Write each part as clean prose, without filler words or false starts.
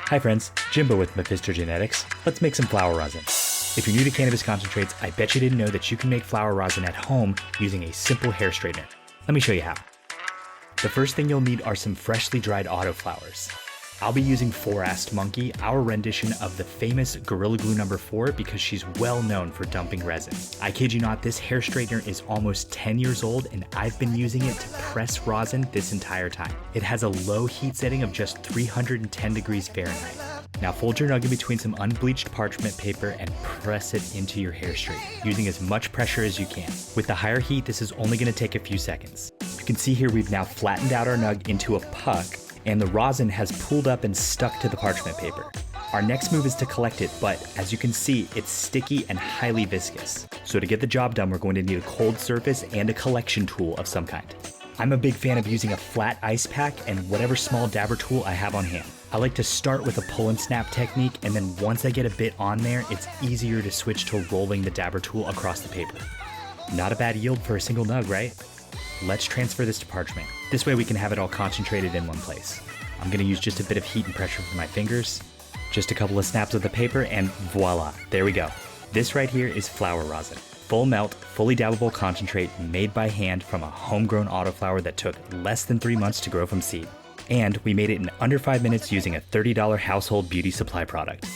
Hi friends, Jimbo with Mephisto Genetics. Let's make some flower rosin. If you're new to cannabis concentrates, I bet you didn't know that you can make flower rosin at home using a simple hair straightener. Let me show you how. The first thing you'll need are some freshly dried autoflowers. I'll be using 4-assed Monkey, our rendition of the famous Gorilla Glue number 4 because she's well known for dumping resin. I kid you not, this hair straightener is almost 10 years old and I've been using it to press rosin this entire time. It has a low heat setting of just 310 degrees Fahrenheit. Now fold your nug in between some unbleached parchment paper and press it into your hair straightener, using as much pressure as you can. With the higher heat, this is only going to take a few seconds. You can see here we've now flattened out our nug into a puck, and the rosin has pooled up and stuck to the parchment paper. Our next move is to collect it, but as you can see, it's sticky and highly viscous. So to get the job done, we're going to need a cold surface and a collection tool of some kind. I'm a big fan of using a flat ice pack and whatever small dabber tool I have on hand. I like to start with a pull and snap technique, and then once I get a bit on there, it's easier to switch to rolling the dabber tool across the paper. Not a bad yield for a single nug, right? Let's transfer this to parchment. This way we can have it all concentrated in one place. I'm gonna use just a bit of heat and pressure for my fingers, just a couple of snaps of the paper, and voila, there we go. This right here is flower rosin. Full melt, fully dabbable concentrate made by hand from a homegrown autoflower that took less than 3 months to grow from seed. And we made it in under 5 minutes using a $30 household beauty supply product.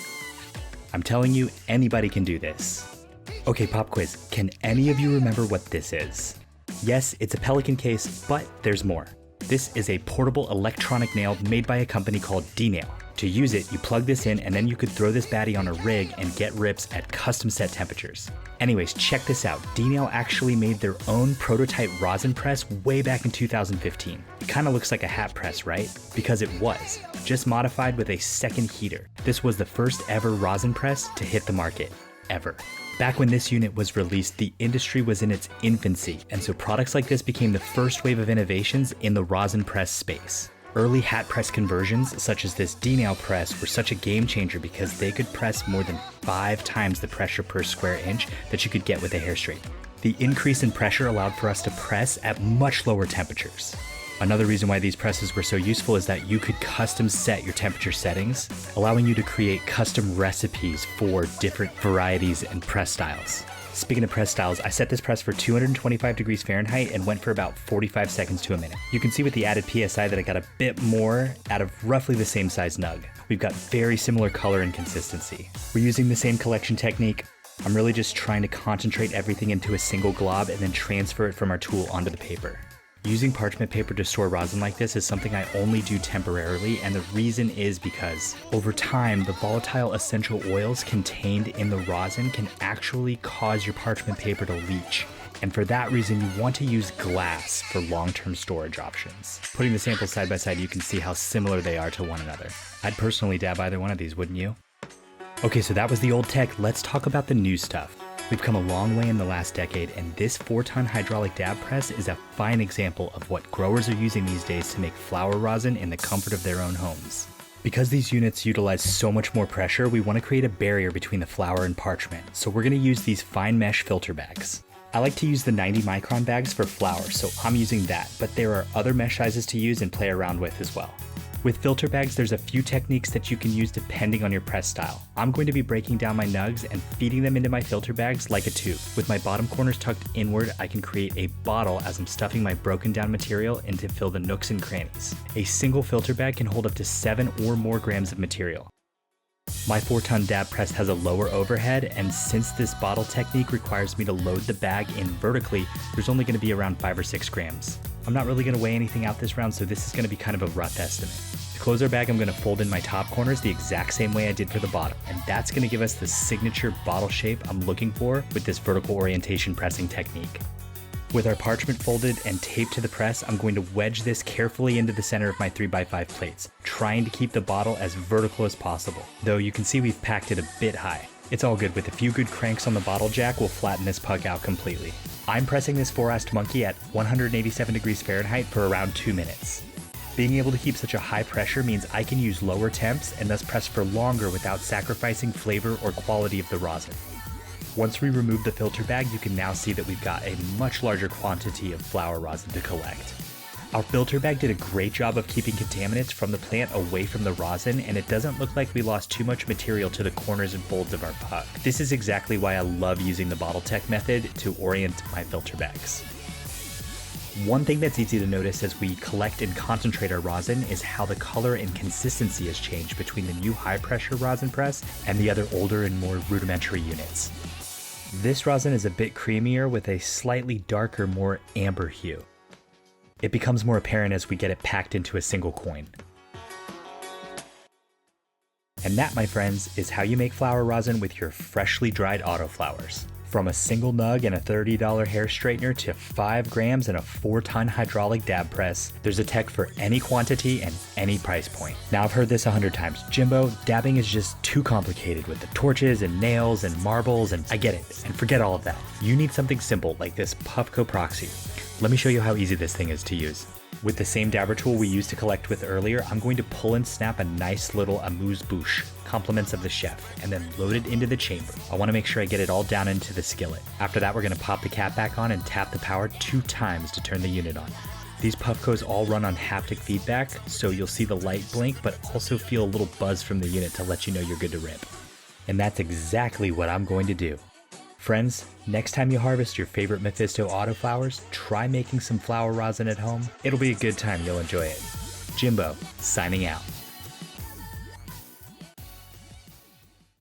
I'm telling you, anybody can do this. Okay, pop quiz, can any of you remember what this is? Yes, it's a pelican case, but there's more. This is a portable electronic nail made by a company called D-Nail. To use it, you plug this in and then you could throw this baddie on a rig and get rips at custom set temperatures. Anyways, check this out. D-Nail actually made their own prototype rosin press way back in 2015. It kind of looks like a hat press, right? Because it was, just modified with a second heater. This was the first ever rosin press to hit the market, ever. Back when this unit was released, the industry was in its infancy, and so products like this became the first wave of innovations in the rosin press space. Early hat press conversions, such as this D-Nail press, were such a game changer because they could press more than 5 times the pressure per square inch that you could get with a hair straightener. The increase in pressure allowed for us to press at much lower temperatures. Another reason why these presses were so useful is that you could custom set your temperature settings, allowing you to create custom recipes for different varieties and press styles. Speaking of press styles, I set this press for 225 degrees Fahrenheit and went for about 45 seconds to a minute. You can see with the added PSI that I got a bit more out of roughly the same size nug. We've got very similar color and consistency. We're using the same collection technique. I'm really just trying to concentrate everything into a single glob and then transfer it from our tool onto the paper. Using parchment paper to store rosin like this is something I only do temporarily, and the reason is because over time, the volatile essential oils contained in the rosin can actually cause your parchment paper to leach. And for that reason, you want to use glass for long-term storage options. Putting the samples side by side, you can see how similar they are to one another. I'd personally dab either one of these, wouldn't you? Okay, so that was the old tech. Let's talk about the new stuff. We've come a long way in the last decade, and this 4-ton hydraulic dab press is a fine example of what growers are using these days to make flower rosin in the comfort of their own homes. Because these units utilize so much more pressure, we want to create a barrier between the flower and parchment, so we're going to use these fine mesh filter bags. I like to use the 90 micron bags for flower, so I'm using that, but there are other mesh sizes to use and play around with as well. With filter bags, there's a few techniques that you can use depending on your press style. I'm going to be breaking down my nugs and feeding them into my filter bags like a tube. With my bottom corners tucked inward, I can create a bottle as I'm stuffing my broken down material in to fill the nooks and crannies. A single filter bag can hold up to 7 or more grams of material. My 4-ton dab press has a lower overhead, and since this bottle technique requires me to load the bag in vertically, there's only going to be around 5 or 6 grams. I'm not really going to weigh anything out this round, so this is going to be kind of a rough estimate. To close our bag, I'm going to fold in my top corners the exact same way I did for the bottom, and that's going to give us the signature bottle shape I'm looking for with this vertical orientation pressing technique. With our parchment folded and taped to the press, I'm going to wedge this carefully into the center of my 3x5 plates, trying to keep the bottle as vertical as possible, though you can see we've packed it a bit high. It's all good. With a few good cranks on the bottle jack, we'll flatten this puck out completely. I'm pressing this 4-assed Monkey at 187 degrees Fahrenheit for around 2 minutes. Being able to keep such a high pressure means I can use lower temps and thus press for longer without sacrificing flavor or quality of the rosin. Once we remove the filter bag, you can now see that we've got a much larger quantity of flower rosin to collect. Our filter bag did a great job of keeping contaminants from the plant away from the rosin, and it doesn't look like we lost too much material to the corners and folds of our puck. This is exactly why I love using the bottle tech method to orient my filter bags. One thing that's easy to notice as we collect and concentrate our rosin is how the color and consistency has changed between the new high-pressure rosin press and the other older and more rudimentary units. This rosin is a bit creamier with a slightly darker, more amber hue. It becomes more apparent as we get it packed into a single coin. And that, my friends, is how you make flower rosin with your freshly dried autoflowers. From a single nug and a $30 hair straightener to 5 grams and a 4-ton hydraulic dab press, there's a tech for any quantity and any price point. Now, I've heard this 100 times. Jimbo, dabbing is just too complicated with the torches and nails and marbles, and I get it, and forget all of that. You need something simple like this Puffco Proxy. Let me show you how easy this thing is to use. With the same dabber tool we used to collect with earlier, I'm going to pull and snap a nice little amuse-bouche, compliments of the chef, and then load it into the chamber. I want to make sure I get it all down into the skillet. After that, we're going to pop the cap back on and tap the power 2 times to turn the unit on. These Puffcos all run on haptic feedback, so you'll see the light blink, but also feel a little buzz from the unit to let you know you're good to rip. And that's exactly what I'm going to do. Friends, next time you harvest your favorite Mephisto autoflowers, try making some flower rosin at home. It'll be a good time, you'll enjoy it. Jimbo, signing out.